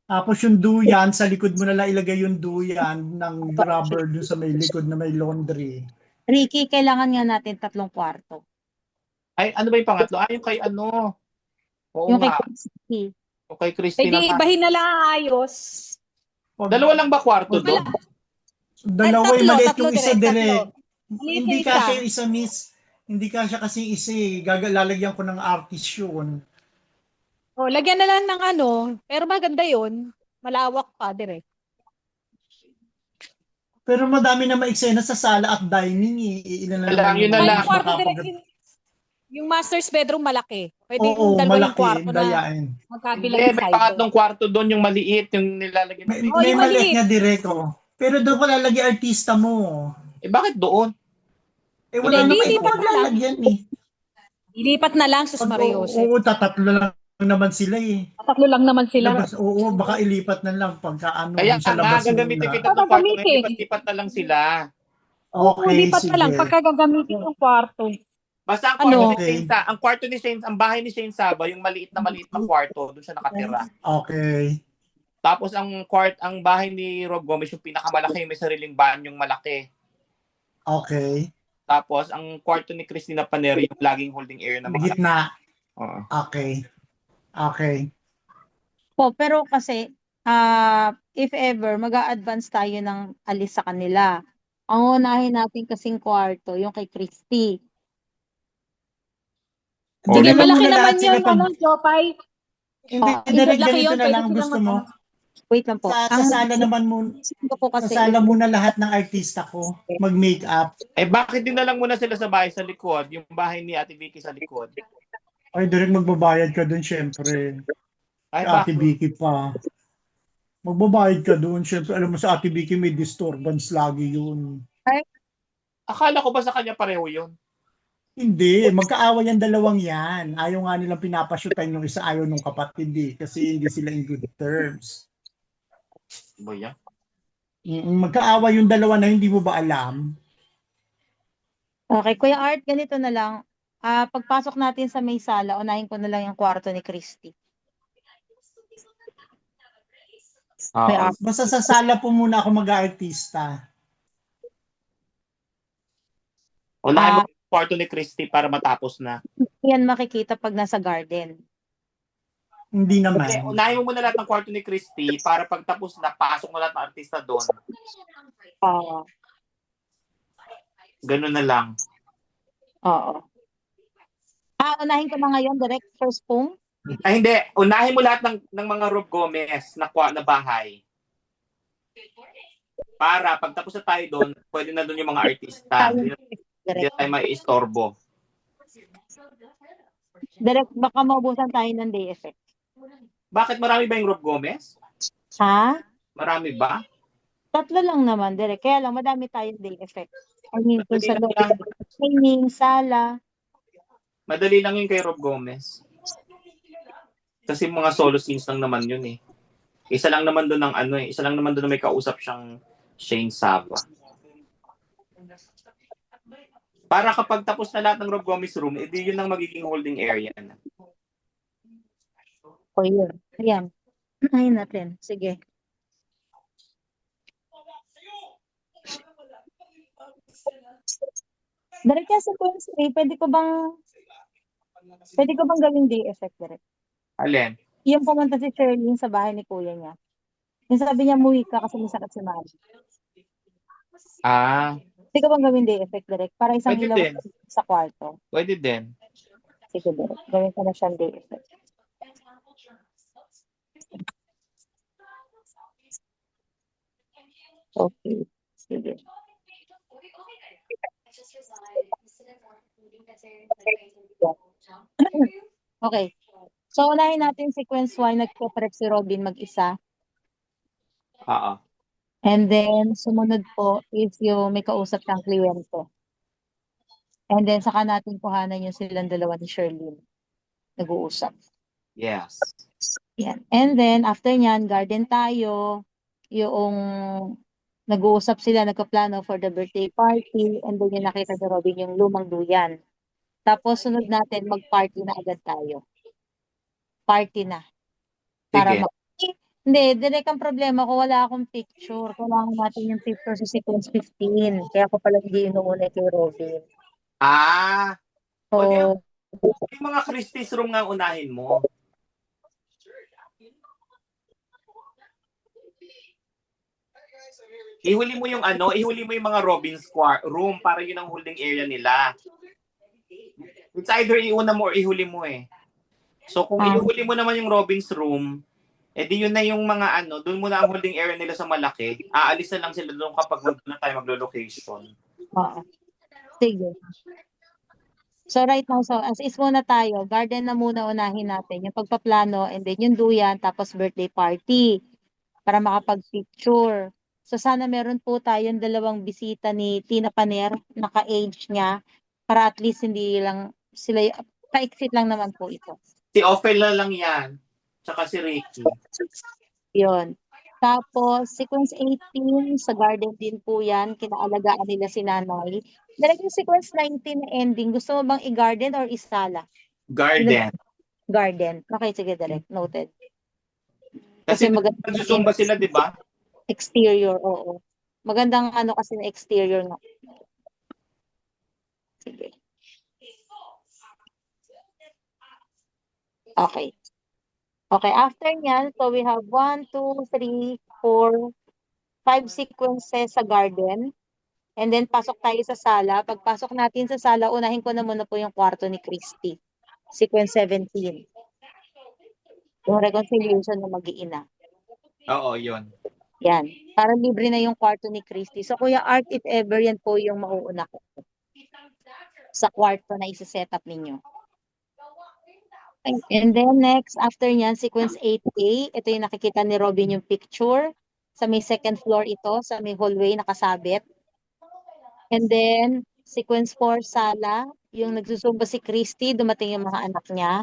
Tapos yung duyan, sa likod mo na lang ilagay yung duyan ng rubber doon sa may likod na may laundry. Ricky, kailangan nga natin 3 kwarto. Ano ba yung pangatlo? Yung kay Oo Yung kay nga. Christy. Yung kay Christy Hindi, ibahin na lang ayos. Dalawa lang ba kwarto doon? Dalawa, maliit yung isa direct. Maliit Hindi yung isa. kasi isa, miss. Hindi kasi isa lalagyan ko ng artist yun. Lagyan na lang ng pero maganda yun. Malawak pa, direct. Pero madami na maeksena sa sala at dining. Ilan na Lang, yun na lang. Yung kwarto direct, yung master's bedroom malaki. Pwede Oo, yung dalawa yung malaki. kwarto na Dayain. magkabilang May side. pangatlong kwarto doon, yung maliit, yung nilalagyan. May yung maliit maliit. nga direct, Pero doon ko lalagay artista mo. Bakit doon? Wala na kayo Lilipat na lang. lalagyan Ilipat na lang, Sus Mariose. Oo, tatatlo lang naman sila Tatlo lang naman sila. Oo, baka ilipat na lang pagka Kaya sa labas gagamitin muna. kita ng kwarto, lipat-lipat na lang sila. Okay, Lipat na lang, sige. pagka gagamitin yung kwarto. Basta ang kwarto ni Shane, ang bahay ni Shane Saba, yung maliit na kwarto, doon siya nakatira. Okay. Tapos ang bahay ni Rob Gomez, yung pinakamalaki, may sariling banyong malaki. Okay. Tapos ang kwarto ni Christina Paneri, yung laging holding area na malaki. Gitna. Oo. Okay. Pero kasi, if ever, mag-a-advance tayo ng alis sa kanila. Ang unahin natin kasing kwarto, yung kay Christy. Hindi, Direct malaki muna naman lahat sila yung Jopay. Hindi, direct ganito na lang ang gusto mo. Wait lang po. Sa sala naman muna. po kasi, Sa sala muna lahat ng artista ko. Mag-makeup. Bakit din na lang muna sila sa bahay sa likod, yung bahay ni Ate Vicky sa likod? Ay, direct magbabayad ka dun, syempre. Ay, Sa Ate bakit? Vicky pa. Magbabayad ka dun, syempre. Alam mo sa Ate Vicky may disturbance lagi yun. Akala ko ba sa kanya pareho yun? Hindi, magkaaway ang dalawang yan. Ayaw nga nilang pinapasyutan yung isa, ayaw nung kapatid kasi hindi sila in good terms. Boya? Magkaaway yung dalawa na hindi mo ba alam? okay, Kuya Art, ganito na lang. Pagpasok natin sa may sala, unahin ko na lang yung kwarto ni Christy. Oo. Basta sa sala po muna ako mag-artista. Unahin mo yung kwarto ni Christy para matapos na. Yan makikita pag nasa garden. Hindi naman. Okay, unahin mo muna lahat ng kwarto ni Christy para pagtapos na, pasok mo lahat ng artista doon. Oo. Ganun na lang. Oo. Unahin ko na ngayon, direct first home. Ay, hindi. Unahin mo lahat ng mga Rob Gomez na bahay. Para pagtapos na tayo doon, pwede na doon yung mga artista. Tayo, Hindi direct. na tayo maiistorbo. Direct, baka maubusan tayo ng day effect. Bakit marami ba yung Rob Gomez? Ha? Marami ba? 3 lang naman, direct. Kaya lang, madami tayong day effect. I mean, kung Madali sa lang loob, yan. training, sala. Madali lang yun kay Rob Gomez. Kasi mga solo scenes lang naman yun eh. Isa lang naman doon isa lang naman doon may kausap siyang Shane Sava. Para kapag tapos na lahat ng Rob Gomez room, edi yun ang magiging holding area na. O yun. Ayan. Ayun natin. Sige. Direct yan sa points 3, pwede ko bang gawing day effect, direct? Alin? Yung pumunta si Sherlyn sa bahay ni kuya niya. Yung sabi niya, muwi ka kasi may sakit si mami. Ah, Pwede ko bang gawing day effect, direct? Para isang Pwede ilaw din. sa kwarto. Pwede din. Sige, direct. Gawin ko na siyang day effect. Okay. Sige. Okay. So, unahin natin sequence 1, nagpo-prep si Robin mag-isa. Oo. And then, sumunod po is yung may kausap siyang kliyente. And then, saka natin kuhanan yung silang dalawa ni Sherlyn. Nag-uusap. Yes. Yan. And then, after nyan, garden tayo. Yung nag-uusap sila, nagkaplano for the birthday party. And then, yung nakita ni Robin yung lumang duyan. Tapos, sunod natin, mag-party na agad tayo. Party na. Para Sige. Hindi, direct ang problema ko, wala akong picture. Kailangan natin yung picture sa sequence 15. Kaya ako pala hindi inuuna kay Robin. Ah, So, o di yung mga Christie's room nga unahin mo. Ihuli mo yung mga Robin's room para yun ang holding area nila. It's either iuna mo or ihuli mo eh. So kung ihuli mo naman yung Robin's room, edi yun na yung mga doon muna ang holding area nila sa malaki. Aalis na lang sila doon kapag na tayo maglo-location. oo. Sige. So right now, so as is muna tayo, garden na muna unahin natin, yung pagpaplano, and then yung duyan, tapos birthday party, para makapag-picture. So sana meron po tayong 2 bisita ni Tina Paner, naka-age niya, para at least hindi lang sila, pa-exit lang naman po ito. Si Ophel lang yan. Tsaka si Ricky. Yun. Tapos, sequence 18, sa garden din po yan, kinaalagaan nila si nanay. Direct yung sequence 19 na ending, gusto mo bang i-garden or isala? Garden. Garden. Okay, sige, direct. Noted. Kasi maganda nagsusumba sila, di ba? exterior, oo. Magandang kasi na exterior na. Sige. Okay. Okay, after nyan, so we have 1, 2, 3, 4, 5 sequences sa garden. And then, pasok tayo sa sala. Pagpasok natin sa sala, unahin ko na muna po yung kwarto ni Christy. Sequence 17. Yung reconciliation ng mag-iina. Oo, yun. Yan. Para libre na yung kwarto ni Christy. So, Kuya Art, if ever, yan po yung mauuna ko. Sa kwarto na isa-set up ninyo. And then, next, after nyan, sequence 8A. Ito yung nakikita ni Robin yung picture. Sa may second floor ito, sa may hallway nakasabit. And then, sequence 4, sala. Yung nagsusumba si Christy, dumating yung mga anak niya.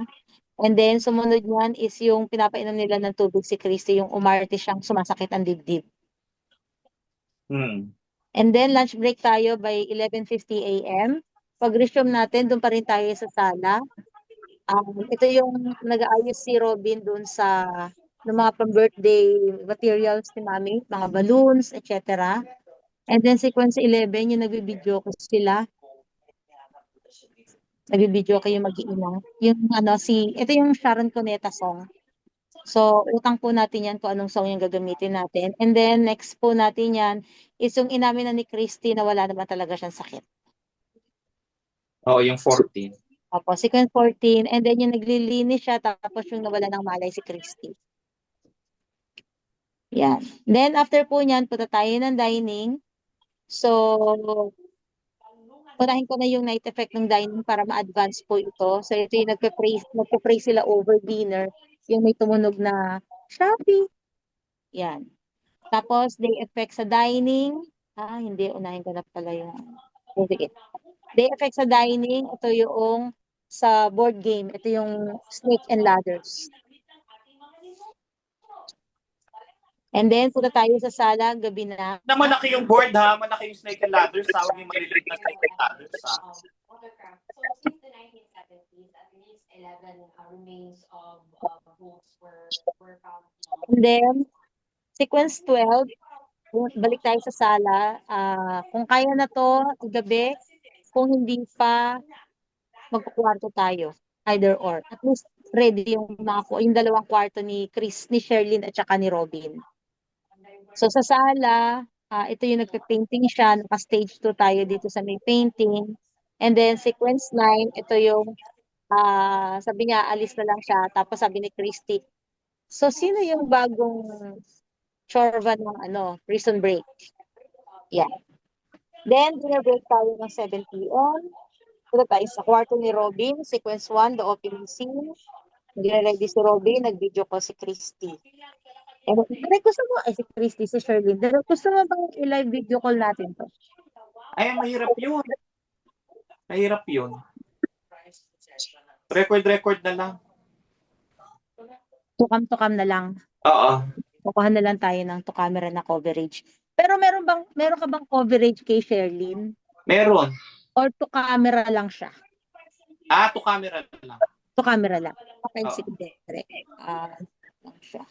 And then, sumunod niyan is yung pinapainom nila ng tubig si Christy, yung umarte siyang sumasakit ang dibdib. And then, lunch break tayo by 11:50 a.m. Pag-resume natin, doon pa rin tayo sa sala. Ito yung nag-aayos si Robin doon sa ng mga pang-birthday materials ni Mami, mga balloons, etc. And then sequence 11, yung nag-video ko sila. Nag-video ko yung mag-iina. Yung ito yung Sharon Cuneta song. So, utang po natin yan kung anong song yung gagamitin natin. And then, next po natin yan is yung inamin na ni Christy na wala naman talaga siyang sakit. Oo, yung 14. Opo, sequence 14. And then yung naglilinis siya, tapos yung nawala ng malay si Christy. Yan. Then after po niyan, punta tayo ng dining. So, unahin ko na yung night effect ng dining para ma-advance po ito. So, ito yung nagpe-pray sila over dinner. Yung may tumunog na Shopee. Yan. Tapos, day effect sa dining. Hindi. Unahin ko na pala yung... Sige. Day effect sa dining. Ito yung sa board game. Ito yung Snake and Ladders. And then, punta tayo sa sala, gabi na. Na malaki yung board ha, malaki yung snake and ladders, tawag yung maliliit na snake and ladders ha. Since the 1970s, at least 11 remains of boats were found. And then, sequence 12, balik tayo sa sala. Kung kaya na to, gabi. Kung hindi pa, magkukwarto tayo. Either or. At least, ready yung dalawang kwarto ni Chris, ni Sherlyn, at saka ni Robin. So, sa sala, ito yung nagpe-painting siya. Naka-stage 2 tayo dito sa may painting. And then, sequence 9, ito yung, sabi niya, alis na lang siya. Tapos sabi ni Christy, so, sino yung bagong chorva ng prison break? Yeah. Then, dinner break tayo ng 7 p.m. Ito tayo sa kwarto ni Robin. Sequence 1, the opening scene. Nagre-ready si Robin. Nag-video call si Christy. Gusto mo, si Christy, si Sherlyn, gusto mo bang i-live video call natin to? Ay, mahirap yun. Mahirap yun. Record na lang. Tukam-tukam na lang. Oo. Kukuha na lang tayo ng to-camera na coverage. Pero meron ka bang coverage kay Sherlyn? Meron. Or to-camera lang siya? To camera na lang. To-camera lang. Okay, sige, direct. Lang siya.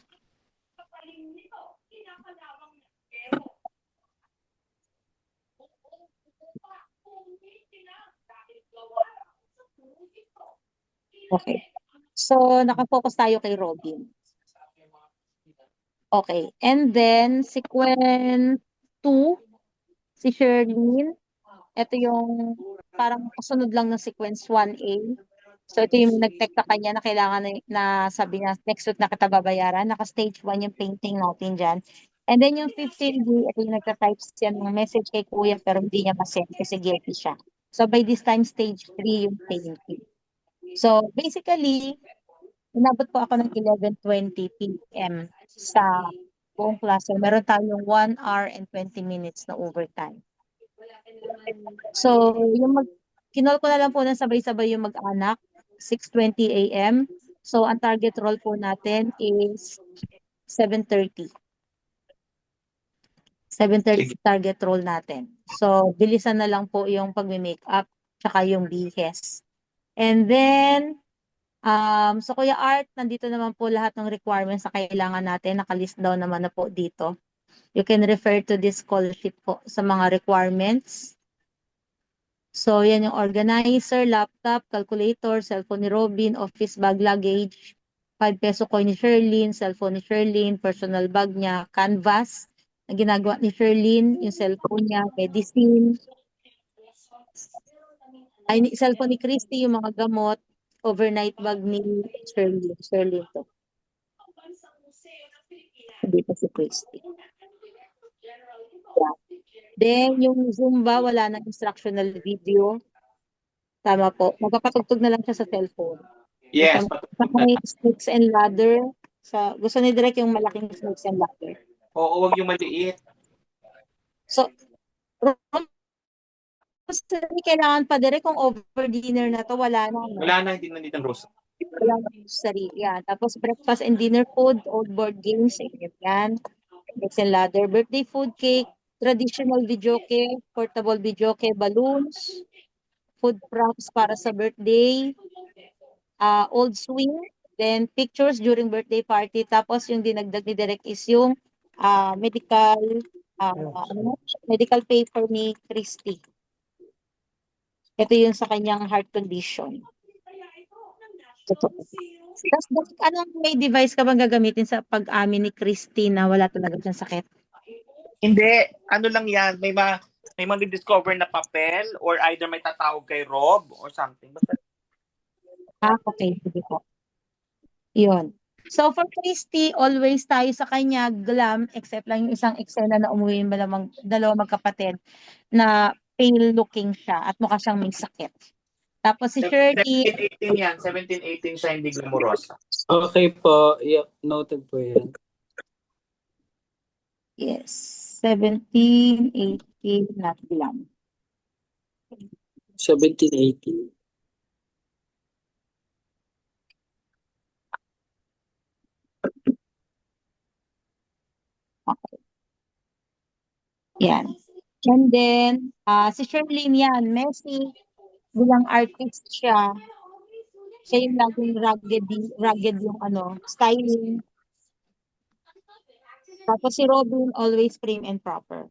Okay. So, nakafocus tayo kay Robin. Okay. And then, sequence 2, si Sherlyn. Ito yung parang kasunod lang ng sequence 1A. So, ito yung nag-text sa kanya na kailangan na sabi niya, next week na kita babayaran. Naka-stage 1 yung painting natin dyan. And then yung 15B, ito yung nagka-type siya ng message kay Kuya pero hindi niya masend kasi guilty siya. So, by this time, stage 3 yung painting. So, basically, inabot po ako ng 11:20 p.m. sa buong klase. Meron tayong 1 hour and 20 minutes na overtime. So, kinol ko na lang po ng sabay-sabay yung mag-anak, 6:20 a.m. So, ang target roll po natin is 7:30. 7:30 target roll natin. So, bilisan na lang po yung pag-make up tsaka yung bihes. And then, so Kuya Art, nandito naman po lahat ng requirements na kailangan natin. Nakalist down naman na po dito. You can refer to this call sheet po sa mga requirements. So, yan yung organizer, laptop, calculator, cellphone ni Robin, office bag, luggage, 5 peso coin ni Sherlyn, cellphone ni Sherlyn, personal bag niya, canvas na ginagawa ni Sherlyn, yung cellphone niya, medicine, cellphone ni Christy, yung mga gamot, overnight bag ni Sherlyn. Sherlyn to. Hindi pa si Christy. Yeah. Then, yung Zumba, wala nang instructional video. Tama po. Magpapatugtog na lang siya sa cellphone. Yes, May snakes and ladder. Gusto ni Direk yung malaking snakes and ladder. Oo, wag yung maliit. So, kailangan pa Direk kung over dinner na to, wala na. Wala na, hindi na nitang rose. Wala na grocery. Yan. Tapos breakfast and dinner food, old board games, yan. Snakes and ladder, birthday food cake, traditional videoke, portable videoke, balloons, food props para sa birthday, old swing, then pictures during birthday party. Tapos yung dinagdag ni Direk is yung medical paper ni Christy. Ito yung sa kanyang heart condition. Tapos, anong may device ka bang gagamitin sa pag-amin ni Christy na wala talaga siyang sakit? Hindi, ano lang yan, may mga discover na papel or either may tatawag kay Rob or something. Basta Okay, sige po. Yun. So for Christy, always tayo sa kanya glam, except lang yung isang eksena na umuwi yung dalawang magkapatid na pale looking siya at mukha siyang may sakit. Tapos si Shirley, 17-18 yan. 17-18 siya, hindi glamorosa. Okay po. Yeah, noted po yan. yes, 17, 18, not glam. 17, 18. Yan. And then, si Sherlyn yan, Messi, bilang artist siya, siya yung laging rugged yung styling. Tapos si Robin, always prim and proper.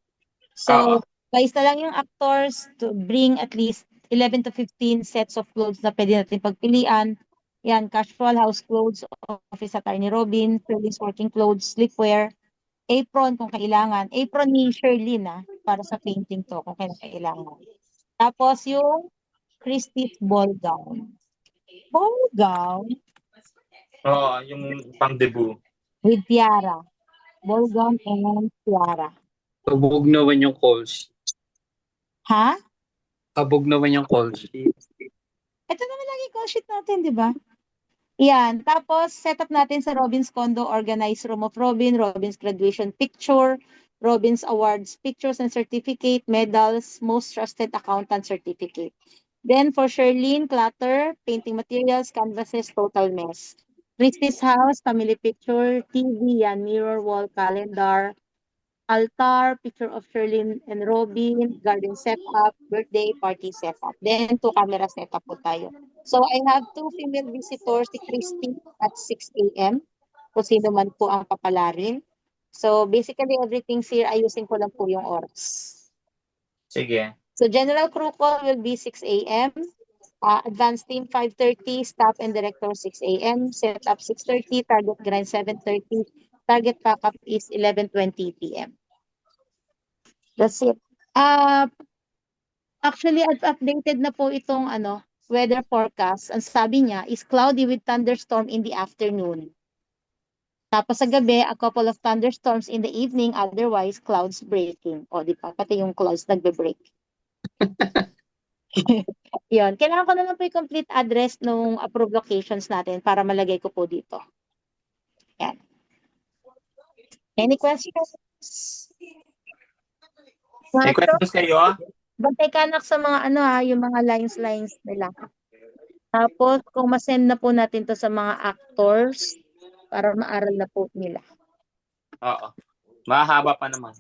So, guys na lang yung actors to bring at least 11 to 15 sets of clothes na pwede natin pagpilian. Yan, casual house clothes, office attire ni Robin, Sherlyn's working clothes, sleepwear, apron kung kailangan. Apron ni Sherlyn para sa painting to kung kailangan. Tapos yung Christie's ball gown. Ball gown Oo, yung pang-debut. with tiara. Ball gown and tiara. Kabog naman yung call sheet. Ha? Kabog naman yung call sheet. Ito naman lagi call sheet natin, di ba? Yan. Tapos, setup natin sa Robin's Condo, organized room of Robin, Robin's graduation picture, Robin's awards pictures and certificate, medals, most trusted accountant certificate. Then, for Sherlyn, clutter, painting materials, canvases, total mess. Christie's house, family picture, TV, yan, mirror wall, calendar, altar, picture of Sherlyn and Robin, garden setup, birthday party setup. Then, 2 camera setup po tayo. So, I have 2 female visitors, si Christy at 6 a.m. Kung sino man po ang papalarin. So, basically, everything here, ayusin ko lang po yung oras. Sige. So, general crew call will be 6 a.m. Advanced team 5:30, staff and director 6 a.m. Setup 6:30, target grind 7:30, target backup is 11:20 p.m. That's it. Actually, updated na po itong weather forecast. Ang sabi niya is cloudy with thunderstorm in the afternoon. Tapos sa gabi, a couple of thunderstorms in the evening, otherwise clouds breaking. O, di ba? Pati yung clouds nagbe-break. Yun. Kailangan ko na lang po yung complete address ng approved locations natin para malagay ko po dito. Yan. Any questions? May questions kayo? Bantay ka anak sa mga yung mga lines nila. Tapos, kung masend na po natin to sa mga actors para maaral na po nila. Oo. Mahaba pa naman.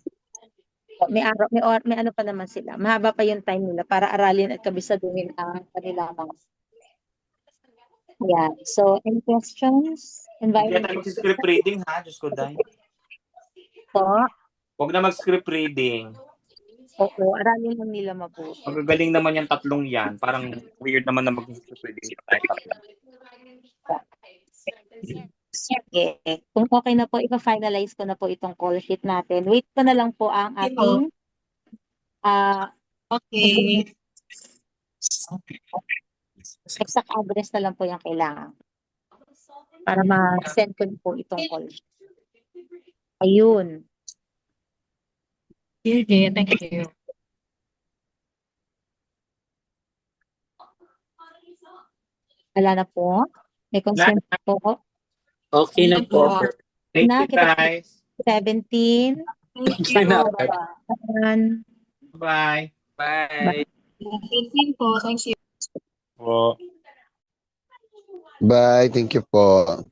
May ano pa naman sila. Mahaba pa yung time nila para aralin at kabisaduhin ang kanilang mga. Yeah. So, any questions? Hindi tayo mag-script reading ha, Diyos ko dahil. Po? Huwag na mag-script reading. Oo, aralin lang nila mabuti. Magagaling naman yung tatlong yan. Parang weird naman na mag-script reading. Sige. Kung okay na po, ipa-finalize ko na po itong call sheet natin. Wait pa na lang po ang ating Okay. exact address na lang po yung kailangan. Para ma-send ko po itong call sheet. Ayun. Sige, thank you. Wala na po. May concern po. Okay na po. Thank Na, you guys. 17. Thank Okay na. Bye. Bye. you. Thank you. Po. Bye. Thank you po.